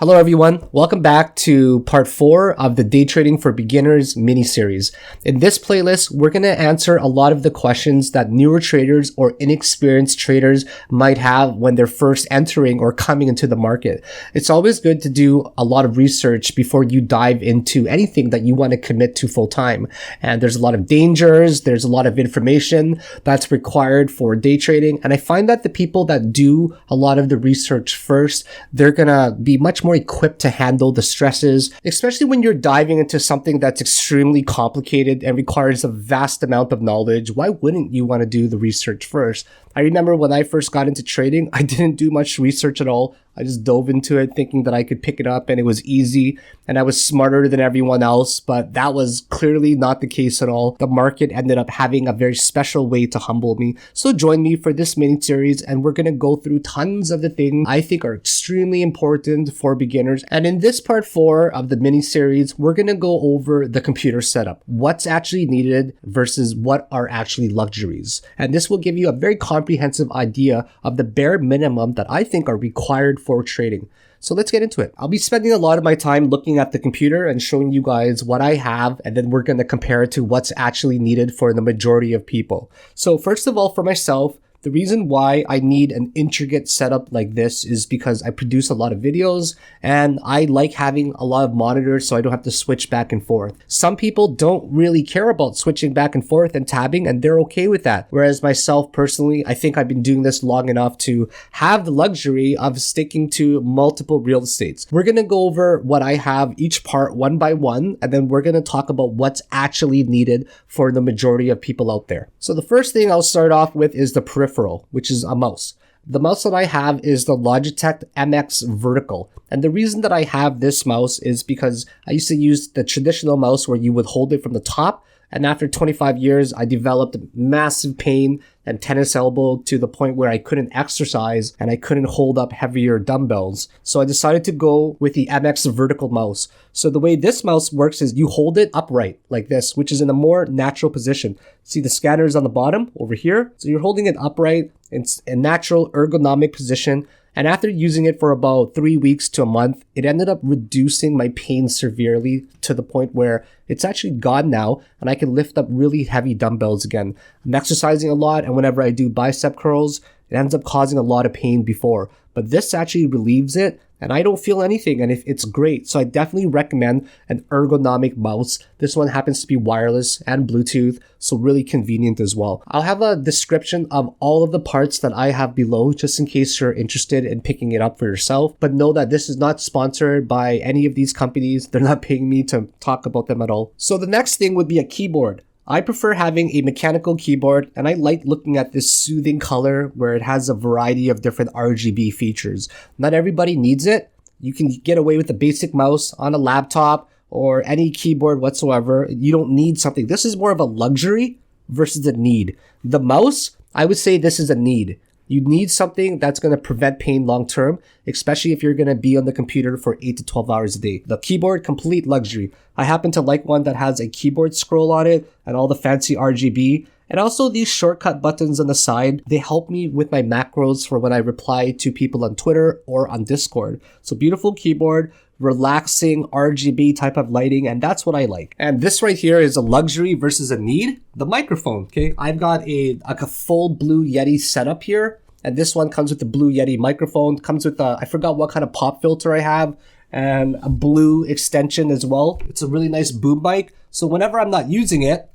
Hello everyone, welcome back to part 4 of the Day Trading for Beginners mini-series. In this playlist, we're going to answer a lot of the questions that newer traders or inexperienced traders might have when they're first entering or coming into the market. It's always good to do a lot of research before you dive into anything that you want to commit to full time. And there's a lot of dangers, there's a lot of information that's required for day trading. And I find that the people that do a lot of the research first, they're going to be much more equipped to handle the stresses, especially when you're diving into something that's extremely complicated and requires a vast amount of knowledge. Why wouldn't you want to do the research first? I remember when I first got into trading, I didn't do much research at all. I just dove into it thinking that I could pick it up and it was easy and I was smarter than everyone else, but that was clearly not the case at all. The market ended up having a very special way to humble me. So join me for this mini series and we're going to go through tons of the things I think are extremely important for beginners. And in this part 4 of the mini series, we're going to go over the computer setup, what's actually needed versus what are actually luxuries. And this will give you a very comprehensive idea of the bare minimum that I think are required for trading. So let's get into it. I'll be spending a lot of my time looking at the computer and showing you guys what I have, and then we're going to compare it to what's actually needed for the majority of people. So first of all, for myself, the reason why I need an intricate setup like this is because I produce a lot of videos and I like having a lot of monitors so I don't have to switch back and forth. Some people don't really care about switching back and forth and tabbing and they're okay with that. Whereas myself personally, I think I've been doing this long enough to have the luxury of sticking to multiple real estates. We're going to go over what I have each part one by one, and then we're going to talk about what's actually needed for the majority of people out there. So the first thing I'll start off with is the peripheral, which is a mouse. The mouse that I have is the Logitech MX Vertical. And the reason that I have this mouse is because I used to use the traditional mouse where you would hold it from the top. And after 25 years, I developed massive pain and tennis elbow to the point where I couldn't exercise and I couldn't hold up heavier dumbbells. So I decided to go with the MX Vertical mouse. So the way this mouse works is you hold it upright like this, which is in a more natural position. See the scanner is on the bottom over here. So you're holding it upright in a natural ergonomic position. And after using it for about 3 weeks to a month, it ended up reducing my pain severely to the point where it's actually gone now and I can lift up really heavy dumbbells again. I'm exercising a lot, and whenever I do bicep curls, it ends up causing a lot of pain before. But this actually relieves it and I don't feel anything, and it's great. So I definitely recommend an ergonomic mouse. This one happens to be wireless and Bluetooth, so really convenient as well. I'll have a description of all of the parts that I have below just in case you're interested in picking it up for yourself. But know that this is not sponsored by any of these companies. They're not paying me to talk about them at all. So the next thing would be a keyboard. I prefer having a mechanical keyboard, and I like looking at this soothing color where it has a variety of different RGB features. Not everybody needs it. You can get away with a basic mouse on a laptop or any keyboard whatsoever. You don't need something. This is more of a luxury versus a need. The mouse, I would say this is a need. You need something that's going to prevent pain long term, especially if you're going to be on the computer for 8 to 12 hours a day. The keyboard, complete luxury. I happen to like one that has a keyboard scroll on it and all the fancy RGB. And also these shortcut buttons on the side, they help me with my macros for when I reply to people on Twitter or on Discord. So beautiful keyboard, relaxing RGB type of lighting, and that's what I like. And this right here is a luxury versus a need. The microphone, okay? I've got a full Blue Yeti setup here, and this one comes with the Blue Yeti microphone, comes with I forgot what kind of pop filter I have, and a blue extension as well. It's a really nice boom mic, so whenever I'm not using it,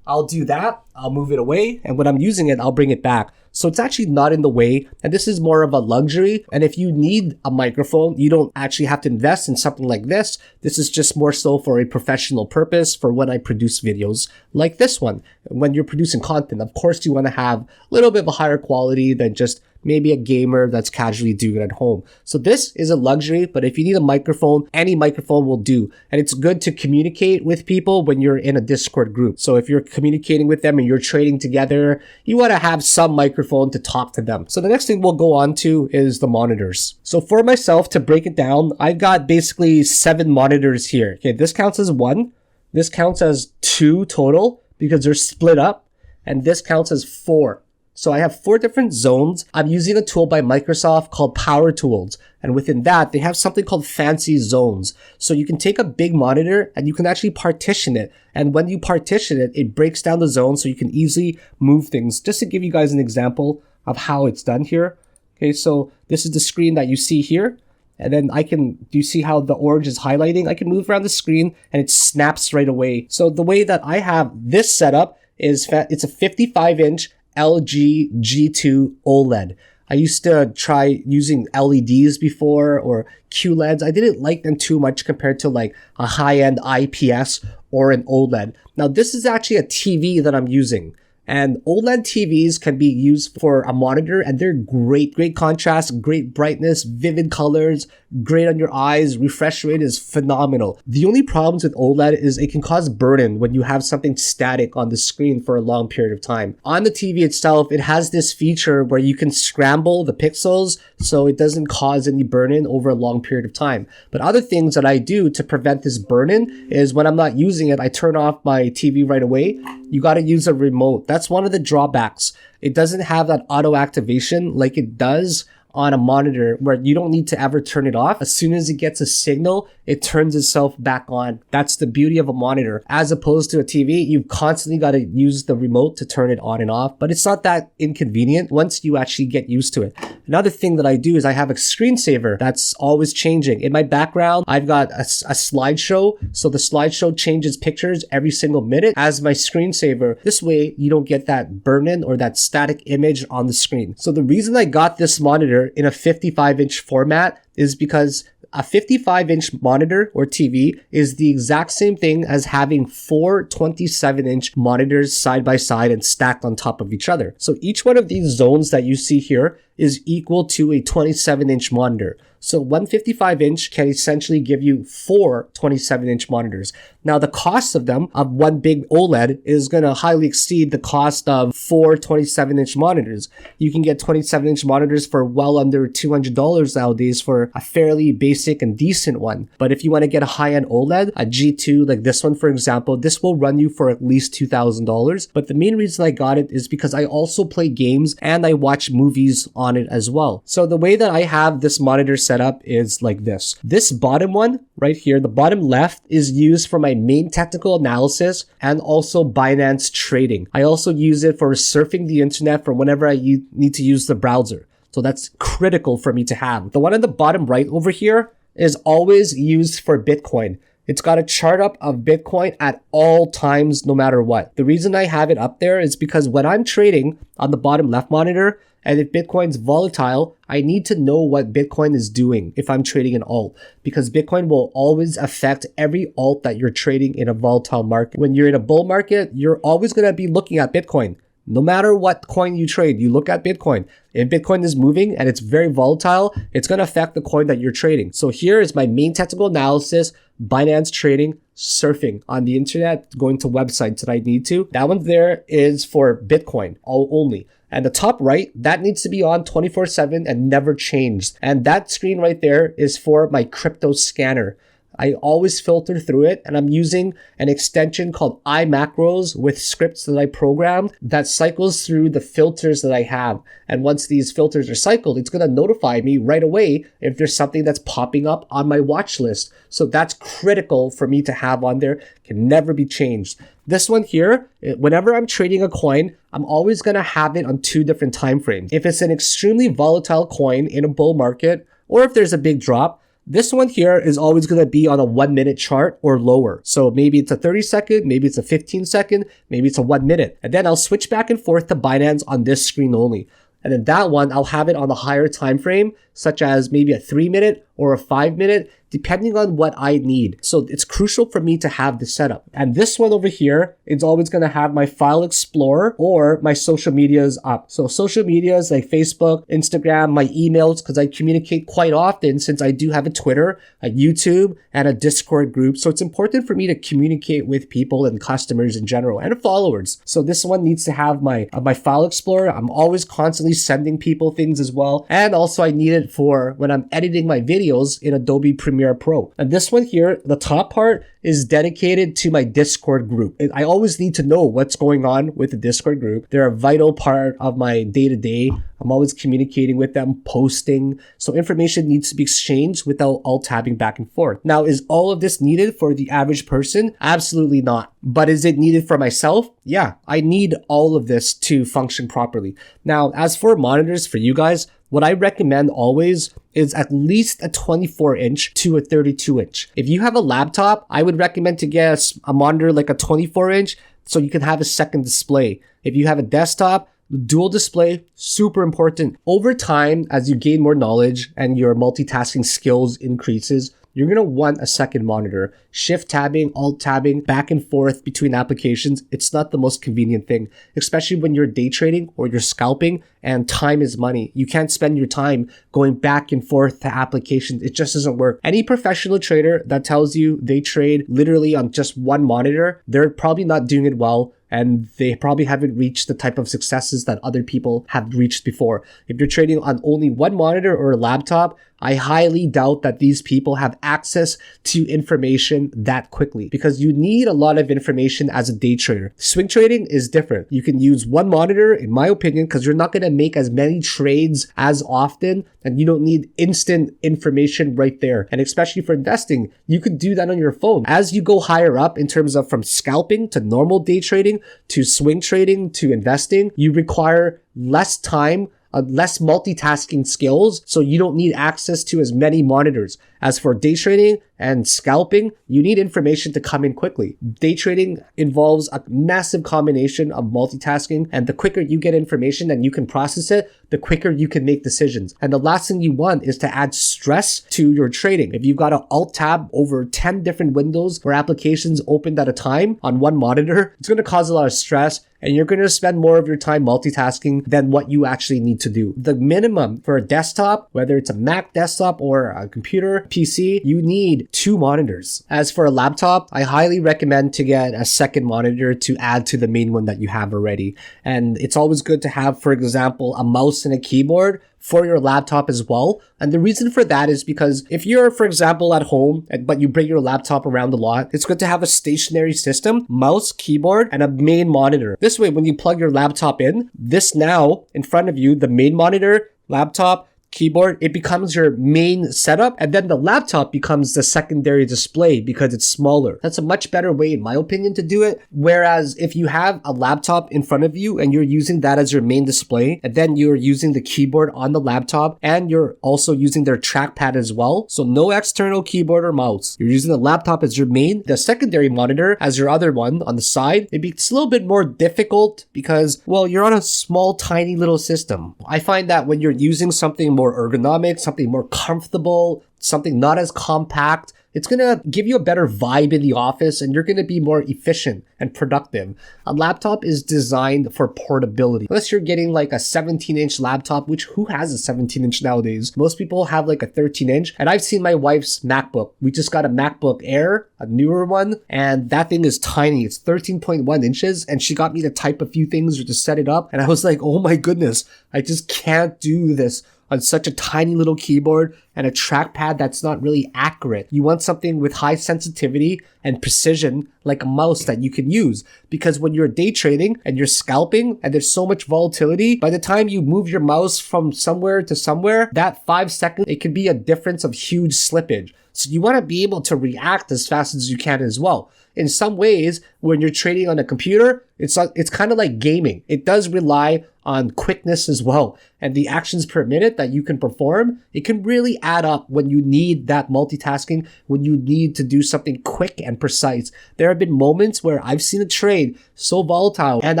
I'll do that, I'll move it away, and when I'm using it, I'll bring it back. So it's actually not in the way, and this is more of a luxury. And if you need a microphone, you don't actually have to invest in something like this. This is just more so for a professional purpose for when I produce videos like this one. When you're producing content, of course you want to have a little bit of a higher quality than just maybe a gamer that's casually doing it at home. So this is a luxury, but if you need a microphone, any microphone will do. And it's good to communicate with people when you're in a Discord group. So if you're communicating with them and you're trading together, you want to have some microphone to talk to them. So the next thing we'll go on to is the monitors. So for myself, to break it down, I've got basically 7 monitors here. Okay, this counts as 1. This counts as 2 total because they're split up. And this counts as 4. So I have 4 different zones. I'm using a tool by Microsoft called Power Tools. And within that, they have something called fancy zones. So you can take a big monitor and you can actually partition it. And when you partition it, it breaks down the zone so you can easily move things. Just to give you guys an example of how it's done here. Okay, so this is the screen that you see here. And then do you see how the orange is highlighting? I can move around the screen and it snaps right away. So the way that I have this set up is it's a 55-inch LG G2 OLED. I used to try using LEDs before or QLEDs. I didn't like them too much compared to like a high-end IPS or an OLED. Now this is actually a TV that I'm using. And OLED TVs can be used for a monitor and they're great contrast, great brightness, vivid colors, great on your eyes, refresh rate is phenomenal. The only problems with OLED is it can cause burn-in when you have something static on the screen for a long period of time. On the TV itself, it has this feature where you can scramble the pixels so it doesn't cause any burn-in over a long period of time. But other things that I do to prevent this burn-in is when I'm not using it, I turn off my TV right away. You got to use a remote. That's one of the drawbacks. It doesn't have that auto activation like it does on a monitor where you don't need to ever turn it off. As soon as it gets a signal, it turns itself back on. That's the beauty of a monitor. As opposed to a TV, you've constantly got to use the remote to turn it on and off, but it's not that inconvenient once you actually get used to it. Another thing that I do is I have a screensaver that's always changing. In my background, I've got a slideshow. So the slideshow changes pictures every single minute as my screensaver. This way, you don't get that burn-in or that static image on the screen. So the reason I got this monitor in a 55-inch format is because a 55-inch monitor or TV is the exact same thing as having 4 27-inch monitors side by side and stacked on top of each other. So each one of these zones that you see here is equal to a 27-inch monitor. So one 55-inch can essentially give you 4 27-inch monitors. Now the cost of them, of one big OLED, is going to highly exceed the cost of 4 27-inch monitors. You can get 27-inch monitors for well under $200 nowadays for a fairly basic and decent one. But if you want to get a high-end OLED, a G2 like this one for example, this will run you for at least $2,000. But the main reason I got it is because I also play games and I watch movies on it as well. So the way that I have this monitor set up is like this. This bottom one right here, the bottom left, is used for my main technical analysis and also Binance trading. I also use it for surfing the internet for whenever I need to use the browser. So that's critical for me to have. The one on the bottom right over here is always used for Bitcoin. It's got a chart up of Bitcoin at all times, no matter what. The reason I have it up there is because when I'm trading on the bottom left monitor, and if Bitcoin's volatile, I need to know what Bitcoin is doing if I'm trading an alt, because Bitcoin will always affect every alt that you're trading in a volatile market. When you're in a bull market, you're always going to be looking at Bitcoin. No matter what coin you trade, you look at Bitcoin. If Bitcoin is moving and it's very volatile, it's going to affect the coin that you're trading. So here is my main technical analysis, Binance trading, surfing on the internet, going to websites that I need to. That one there is for Bitcoin only. And the top right, that needs to be on 24/7 and never changed. And that screen right there is for my crypto scanner. I always filter through it, and I'm using an extension called iMacros with scripts that I programmed that cycles through the filters that I have. And once these filters are cycled, it's going to notify me right away if there's something that's popping up on my watch list. So that's critical for me to have on there, can never be changed. This one here, whenever I'm trading a coin, I'm always going to have it on 2 different time frames. If it's an extremely volatile coin in a bull market, or if there's a big drop, this one here is always going to be on a 1-minute chart or lower. So maybe it's a 30-second, maybe it's a 15-second, maybe it's a 1 minute. And then I'll switch back and forth to Binance on this screen only. And then that one, I'll have it on the higher time frame, such as maybe a 3-minute or a 5-minute, depending on what I need. So it's crucial for me to have this setup. And this one over here is always going to have my file explorer or my social medias up. So social medias like Facebook, Instagram, my emails, because I communicate quite often since I do have a Twitter, a YouTube, and a Discord group. So it's important for me to communicate with people and customers in general and followers. So this one needs to have my file explorer. I'm always constantly sending people things as well. And also I need it for when I'm editing my videos in Adobe Premiere Pro. And this one here, the top part is dedicated to my Discord group. I always need to know what's going on with the Discord group. They're a vital part of my day-to-day. I'm always communicating with them, posting. So information needs to be exchanged without alt-tabbing back and forth. Now, is all of this needed for the average person? Absolutely not. But is it needed for myself? Yeah, I need all of this to function properly. Now, as for monitors for you guys, what I recommend always is at least a 24-inch to a 32-inch. If you have a laptop, I would recommend to get a monitor like a 24-inch so you can have a second display. If you have a desktop, dual display, super important. Over time, as you gain more knowledge and your multitasking skills increases, you're going to want a second monitor. Shift tabbing, alt tabbing, back and forth between applications, it's not the most convenient thing, especially when you're day trading or you're scalping and time is money. You can't spend your time going back and forth to applications. It just doesn't work. Any professional trader that tells you they trade literally on just one monitor, they're probably not doing it well, and they probably haven't reached the type of successes that other people have reached before. If you're trading on only one monitor or a laptop, I highly doubt that these people have access to information that quickly, because you need a lot of information as a day trader. Swing trading is different. You can use one monitor, in my opinion, because you're not going to make as many trades as often, and you don't need instant information right there. And especially for investing, you could do that on your phone. As you go higher up in terms of from scalping to normal day trading to swing trading to investing, you require less time, less multitasking skills, so you don't need access to as many monitors. As for day trading and scalping, you need information to come in quickly. Day trading involves a massive combination of multitasking, and the quicker you get information and you can process it, the quicker you can make decisions. And the last thing you want is to add stress to your trading. If you've got to alt tab over 10 different windows or applications opened at a time on one monitor, it's going to cause a lot of stress, and you're going to spend more of your time multitasking than what you actually need to do. The minimum for a desktop, whether it's a Mac desktop or a computer, PC, you need 2 monitors. As for a laptop, I highly recommend to get a second monitor to add to the main one that you have already. And it's always good to have, for example, a mouse and a keyboard for your laptop as well. And the reason for that is because if you're, for example, at home, but you bring your laptop around a lot, it's good to have a stationary system, mouse, keyboard, and a main monitor. This way, when you plug your laptop in, this now in front of you, the main monitor, laptop, keyboard, it becomes your main setup, and then the laptop becomes the secondary display because it's smaller. That's a much better way, in my opinion, to do it. Whereas if you have a laptop in front of you and you're using that as your main display, and then you're using the keyboard on the laptop, and you're also using their trackpad as well, so no external keyboard or mouse. You're using the laptop as your main, the secondary monitor as your other one on the side. It's a little bit more difficult because, well, you're on a small, tiny little system. I find that when you're using something more ergonomic, something more comfortable, something not as compact, it's going to give you a better vibe in the office, and you're going to be more efficient and productive. A laptop is designed for portability. Unless you're getting like a 17-inch laptop, which who has a 17-inch nowadays? Most people have like a 13-inch. And I've seen my wife's MacBook. We just got a MacBook Air, a newer one, and that thing is tiny. It's 13.1 inches, and she got me to type a few things or to set it up. And I was like, oh my goodness, I just can't do this on such a tiny little keyboard and a trackpad that's not really accurate. You want something with high sensitivity and precision like a mouse that you can use, because when you're day trading and you're scalping and there's so much volatility, by the time you move your mouse from somewhere to somewhere, that 5 seconds, it can be a difference of huge slippage. So you want to be able to react as fast as you can as well. In some ways, when you're trading on a computer, it's kind of like gaming. It does rely on quickness as well. And the actions per minute that you can perform, it can really add up when you need that multitasking, when you need to do something quick and precise. There have been moments where I've seen a trade so volatile and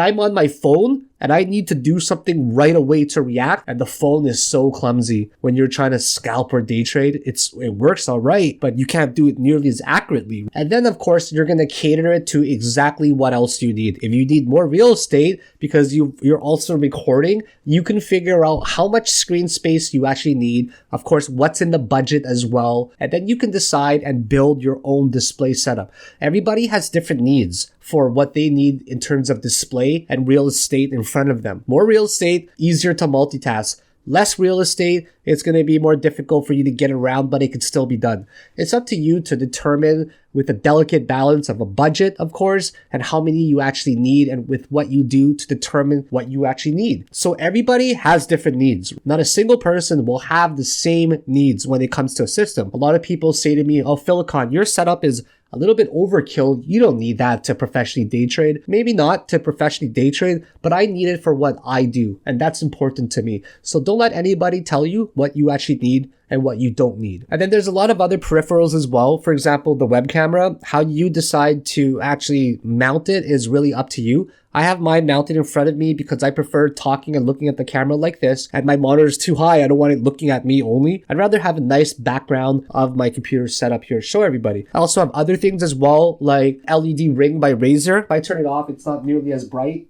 I'm on my phone and I need to do something right away to react, and the phone is so clumsy. When you're trying to scalp or day trade, it works all right, but you can't do it nearly as accurately. And then of course, you're going to cater it to exactly what else you need. If you need more real estate because you're also recording, you can figure out how much screen space you actually need, of course, what's in the budget as well, and then you can decide and build your own display setup. Everybody has different needs for what they need in terms of display and real estate in front of them. More real estate, easier to multitask. less real estate, it's going to be more difficult for you to get around, but it can still be done. It's up to you to determine with a delicate balance of a budget, of course, and how many you actually need, and with what you do to determine what you actually need. So everybody has different needs. Not a single person will have the same needs when it comes to a system. A lot of people say to me, oh, Philakone, your setup is a little bit overkill. You don't need that to professionally day trade. Maybe not to professionally day trade, but I need it for what I do. And that's important to me. So don't let anybody tell you what you actually need and what you don't need. And then there's a lot of other peripherals as well. For example, the web camera, how you decide to actually mount it is really up to you. I have mine mounted in front of me because I prefer talking and looking at the camera like this, and my monitor is too high. I don't want it looking at me only. I'd rather have a nice background of my computer set up here to show everybody. I also have other things as well, like LED ring by Razer. If I turn it off, it's not nearly as bright.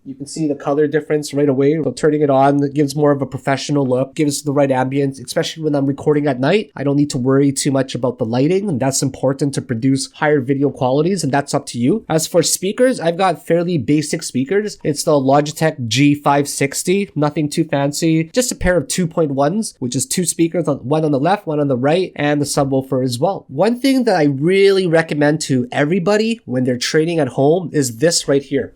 You can see the color difference right away. So turning it on, it gives more of a professional look, gives the right ambience, especially when I'm recording at night. I don't need to worry too much about the lighting, and that's important to produce higher video qualities, and that's up to you. As for speakers, I've got fairly basic speakers. It's the Logitech G560, nothing too fancy, just a pair of 2.1s, which is 2 speakers, one on the left, one on the right, and the subwoofer as well. One thing that I really recommend to everybody when they're trading at home is this right here.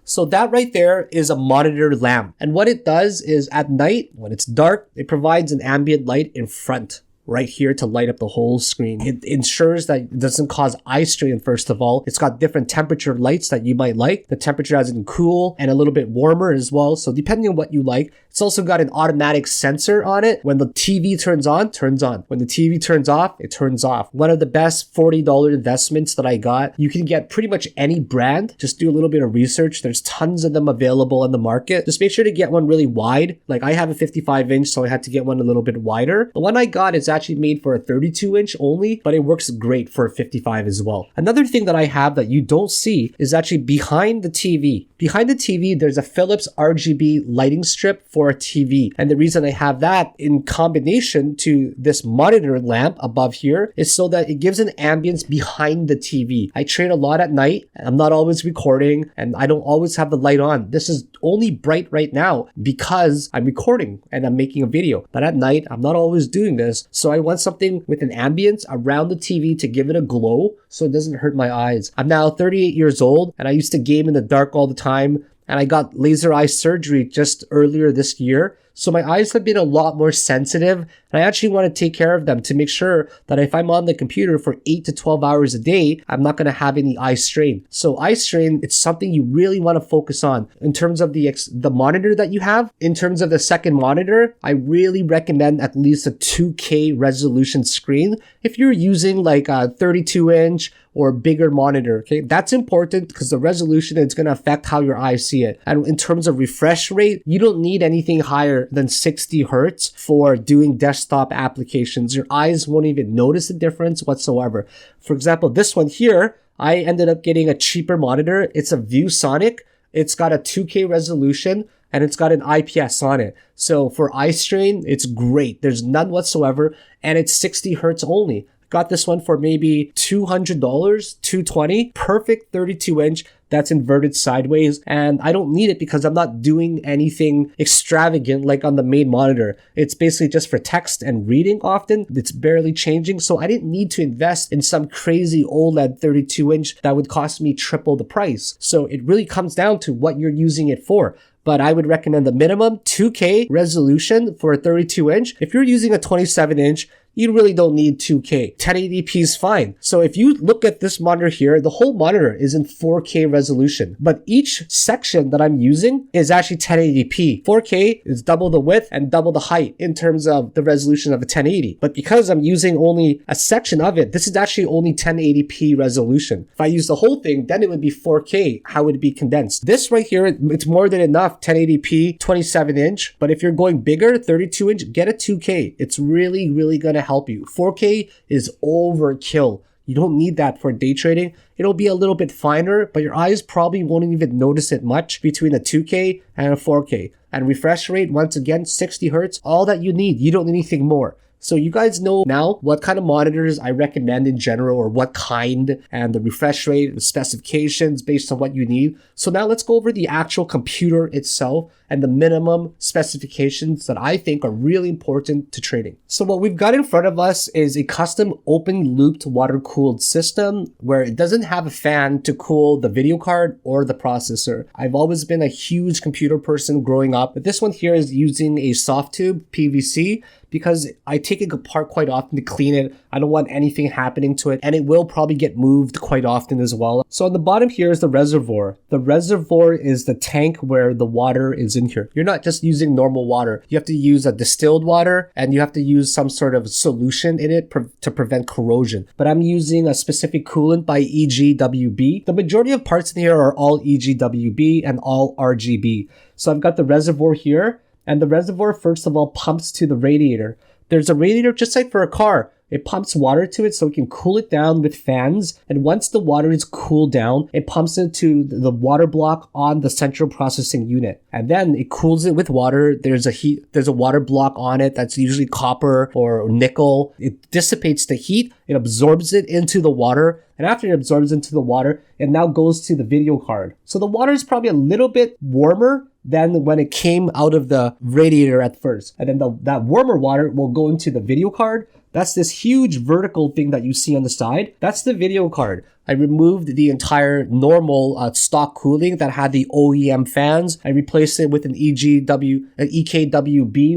So that right there is a monitor lamp. And what it does is at night, when it's dark, it provides an ambient light in front, right here to light up the whole screen. It ensures that it doesn't cause eye strain, first of all. It's got different temperature lights that you might like. The temperature has in cool and a little bit warmer as well. So depending on what you like, it's also got an automatic sensor on it. When the TV turns on, turns on. When the TV turns off, it turns off. One of the best $40 investments that I got. You can get pretty much any brand. Just do a little bit of research. There's tons of them available on the market. Just make sure to get one really wide. Like I have a 55-inch, so I had to get one a little bit wider. The one I got is actually made for a 32-inch only, but it works great for a 55 as well. Another thing that I have that you don't see is actually behind the TV. Behind the TV, there's a Philips RGB lighting strip for a TV. And the reason I have that in combination to this monitor lamp above here is so that it gives an ambience behind the TV. I trade a lot at night, and I'm not always recording, and I don't always have the light on. This is only bright right now because I'm recording and I'm making a video. But at night, I'm not always doing this. So I want something with an ambience around the TV to give it a glow so it doesn't hurt my eyes. I'm now 38 years old, and I used to game in the dark all the time, and I got laser eye surgery just earlier this year. So my eyes have been a lot more sensitive, and I actually want to take care of them to make sure that if I'm on the computer for 8 to 12 hours a day, I'm not going to have any eye strain. So eye strain, it's something you really want to focus on. In terms of the monitor that you have, in terms of the second monitor, I really recommend at least a 2K resolution screen. If you're using like a 32-inch or bigger monitor, okay? That's important because the resolution is going to affect how your eyes see it. And in terms of refresh rate, you don't need anything higher than 60 hertz for doing desktop applications. Your eyes won't even notice the difference whatsoever. For example, this one here, I ended up getting a cheaper monitor. It's a ViewSonic. It's got a 2K resolution, and it's got an IPS on it. So for eye strain, it's great. There's none whatsoever, and it's 60 hertz only. Got this one for maybe $200, $220, perfect 32-inch that's inverted sideways, and I don't need it because I'm not doing anything extravagant like on the main monitor. It's basically just for text and reading often. It's barely changing, so I didn't need to invest in some crazy OLED 32-inch that would cost me triple the price. So it really comes down to what you're using it for. But I would recommend the minimum 2K resolution for a 32-inch. If you're using a 27-inch, you really don't need 2K. 1080p is fine. So if you look at this monitor here, the whole monitor is in 4K resolution, but each section that I'm using is actually 1080p. 4K is double the width and double the height in terms of the resolution of a 1080. But because I'm using only a section of it, this is actually only 1080p resolution. If I use the whole thing, then it would be 4K. How would it be condensed? This right here, it's more than enough 1080p, 27-inch. But if you're going bigger, 32-inch, get a 2K. It's really, really going to help you. 4K is overkill. You don't need that for day trading. It'll be a little bit finer, but your eyes probably won't even notice it much between a 2K and a 4K. And refresh rate, once again, 60 hertz, all that you need. You don't need anything more. So you guys know now what kind of monitors I recommend in general, or what kind, and the refresh rate, the specifications based on what you need. So now let's go over the actual computer itself and the minimum specifications that I think are really important to trading. So what we've got in front of us is a custom open looped water cooled system where it doesn't have a fan to cool the video card or the processor. I've always been a huge computer person growing up, but this one here is using a soft tube PVC because I take it apart quite often to clean it. I don't want anything happening to it, and it will probably get moved quite often as well. So on the bottom here is the reservoir. The reservoir is the tank where the water is in here. You're not just using normal water. You have to use a distilled water, and you have to use some sort of solution in it to prevent corrosion. But I'm using a specific coolant by EGWB. The majority of parts in here are all EGWB and all RGB. So I've got the reservoir here, and the reservoir, first of all, pumps to the radiator. There's a radiator just like for a car. It pumps water to it so it can cool it down with fans. And once the water is cooled down, it pumps into the water block on the central processing unit. And then it cools it with water. There's a water block on it that's usually copper or nickel. It dissipates the heat. It absorbs it into the water. And after it absorbs into the water, it now goes to the video card. So the water is probably a little bit warmer than when it came out of the radiator at first. And then that warmer water will go into the video card. That's this huge vertical thing that you see on the side. That's the video card. I removed the entire normal stock cooling that had the OEM fans. I replaced it with an EKWB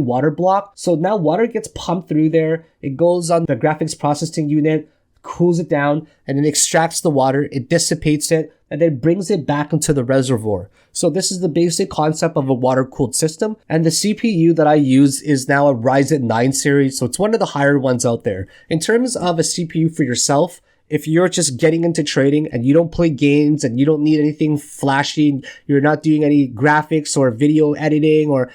water block. So now water gets pumped through there. It goes on the graphics processing unit, cools it down, and then extracts the water. It dissipates it, and then brings it back into the reservoir. So this is the basic concept of a water-cooled system. And the CPU that I use is now a Ryzen 9 series, so it's one of the higher ones out there. In terms of a CPU for yourself, if you're just getting into trading and you don't play games and you don't need anything flashy, you're not doing any graphics or video editing or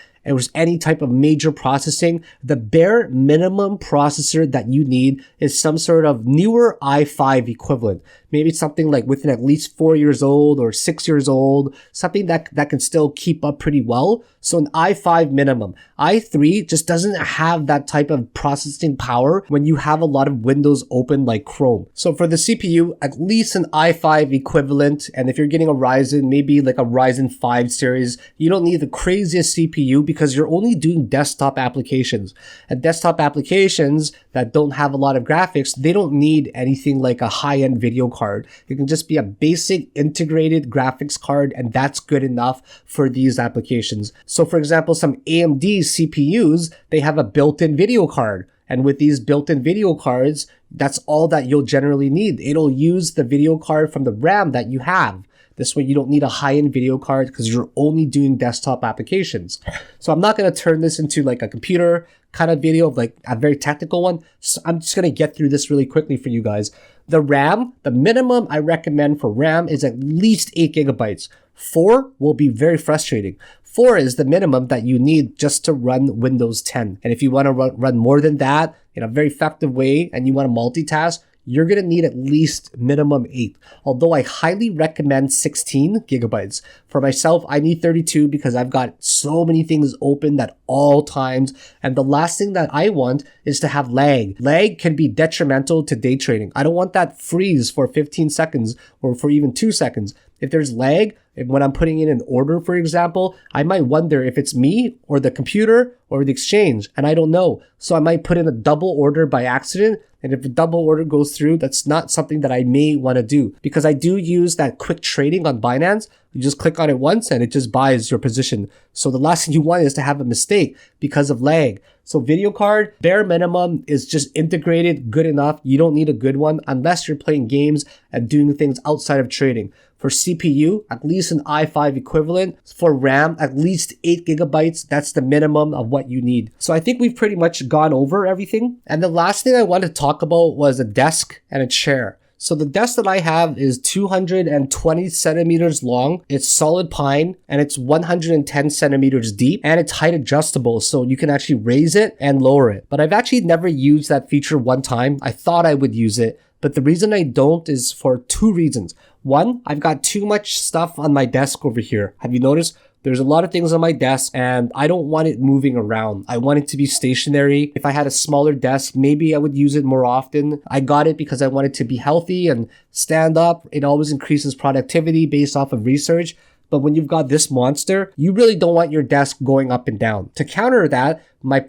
any type of major processing, the bare minimum processor that you need is some sort of newer i5 equivalent. Maybe something like within at least 4 years old or 6 years old, something that can still keep up pretty well. So an i5 minimum. i3 just doesn't have that type of processing power when you have a lot of windows open like Chrome. So for the CPU, at least an i5 equivalent. And if you're getting a Ryzen, maybe like a Ryzen 5 series, you don't need the craziest CPU because you're only doing desktop applications. And desktop applications that don't have a lot of graphics, they don't need anything like a high-end video card. It can just be a basic integrated graphics card, and that's good enough for these applications. So for example, some AMD CPUs, they have a built-in video card. And with these built-in video cards, that's all that you'll generally need. It'll use the video card from the RAM that you have. This way you don't need a high-end video card because you're only doing desktop applications. So I'm not going to turn this into like a computer kind of video, like a very technical one. So I'm just going to get through this really quickly for you guys. The RAM, the minimum I recommend for RAM is at least 8 gigabytes. 4 will be very frustrating. 4 is the minimum that you need just to run Windows 10. And if you want to run more than that in a very effective way and you want to multitask, you're going to need at least minimum 8. Although I highly recommend 16 gigabytes. For myself, I need 32 because I've got so many things open at all times. And the last thing that I want is to have lag. Lag can be detrimental to day trading. I don't want that freeze for 15 seconds or for even 2 seconds. If there's lag, when I'm putting in an order, for example, I might wonder if it's me or the computer or the exchange, and I don't know. So I might put in a double order by accident. And if the double order goes through, that's not something that I may want to do because I do use that quick trading on Binance. You just click on it once and it just buys your position. So the last thing you want is to have a mistake because of lag. So video card, bare minimum is just integrated, good enough. You don't need a good one unless you're playing games and doing things outside of trading. For CPU, at least an i5 equivalent. For RAM, at least 8 gigabytes. That's the minimum of what you need. So I think we've pretty much gone over everything. And the last thing I wanted to talk about was a desk and a chair. So the desk that I have is 220 centimeters long. It's solid pine and it's 110 centimeters deep and it's height adjustable. So you can actually raise it and lower it. But I've actually never used that feature one time. I thought I would use it, but the reason I don't is for 2 reasons. One, I've got too much stuff on my desk over here. Have you noticed? There's a lot of things on my desk and I don't want it moving around. I want it to be stationary. If I had a smaller desk, maybe I would use it more often. I got it because I want it to be healthy and stand up. It always increases productivity based off of research. But when you've got this monster, you really don't want your desk going up and down. To counter that, my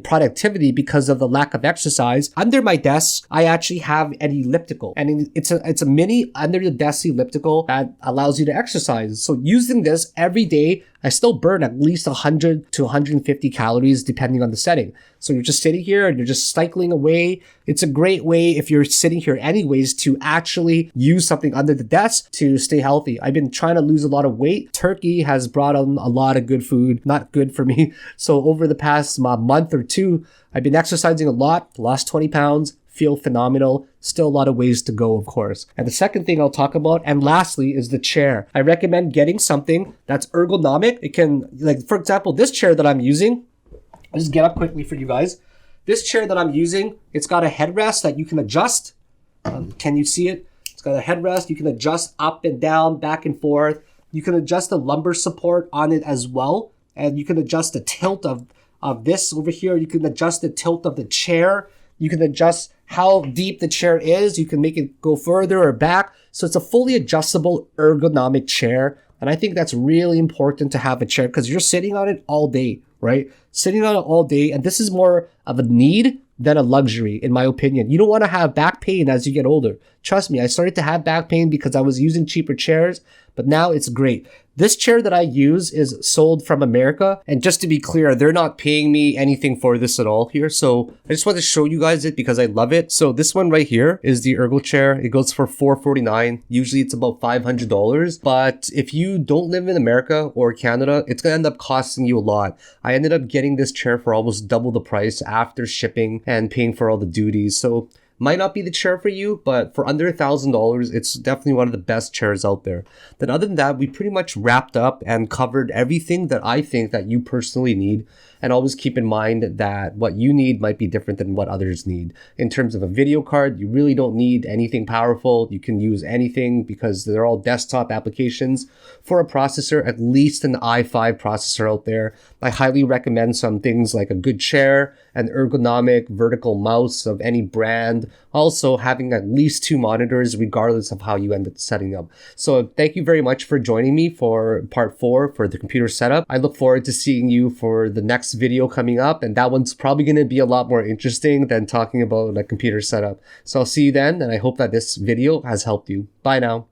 productivity, because of the lack of exercise, under my desk, I actually have an elliptical. And it's a mini under the desk elliptical that allows you to exercise. So using this every day, I still burn at least 100 to 150 calories depending on the setting. So you're just sitting here and you're just cycling away. It's a great way, if you're sitting here anyways, to actually use something under the desk to stay healthy. I've been trying to lose a lot of weight. Turkey has brought on a lot of good food, not good for me. So over the past month or two, I've been exercising a lot, lost 20 pounds, feel phenomenal. Still a lot of ways to go, of course. And the second thing I'll talk about, and lastly, is the chair. I recommend getting something that's ergonomic. It can, like, for example, this chair that I'm using, I'll just get up quickly for you guys. This chair that I'm using, it's got a headrest that you can adjust. Can you see it? It's got a headrest. You can adjust up and down, back and forth. You can adjust the lumbar support on it as well. And you can adjust the tilt of this over here. You can adjust the tilt of the chair. You can adjust how deep the chair is. You can make it go further or back. So it's a fully adjustable ergonomic chair. And I think that's really important to have a chair because you're sitting on it all day, right? Sitting on it all day. And this is more of a need than a luxury, in my opinion. You don't want to have back pain as you get older. Trust me, I started to have back pain because I was using cheaper chairs, but now it's great. This chair that I use is sold from America. And just to be clear, they're not paying me anything for this at all here. So I just want to show you guys it because I love it. So this one right here is the Ergo chair. It goes for $449. Usually it's about $500. But if you don't live in America or Canada, it's going to end up costing you a lot. I ended up getting this chair for almost double the price after shipping and paying for all the duties. So might not be the chair for you, but for under $1,000, it's definitely one of the best chairs out there. Then other than that, we pretty much wrapped up and covered everything that I think that you personally need. And always keep in mind that what you need might be different than what others need. In terms of a video card, you really don't need anything powerful. You can use anything because they're all desktop applications. For a processor, at least an i5 processor out there. I highly recommend some things like a good chair, an ergonomic vertical mouse of any brand. Also having at least 2 monitors regardless of how you end up setting up. So thank you very much for joining me for part 4 for the computer setup. I look forward to seeing you for the next video coming up, and that one's probably going to be a lot more interesting than talking about a computer setup. So I'll see you then, and I hope that this video has helped you. Bye now.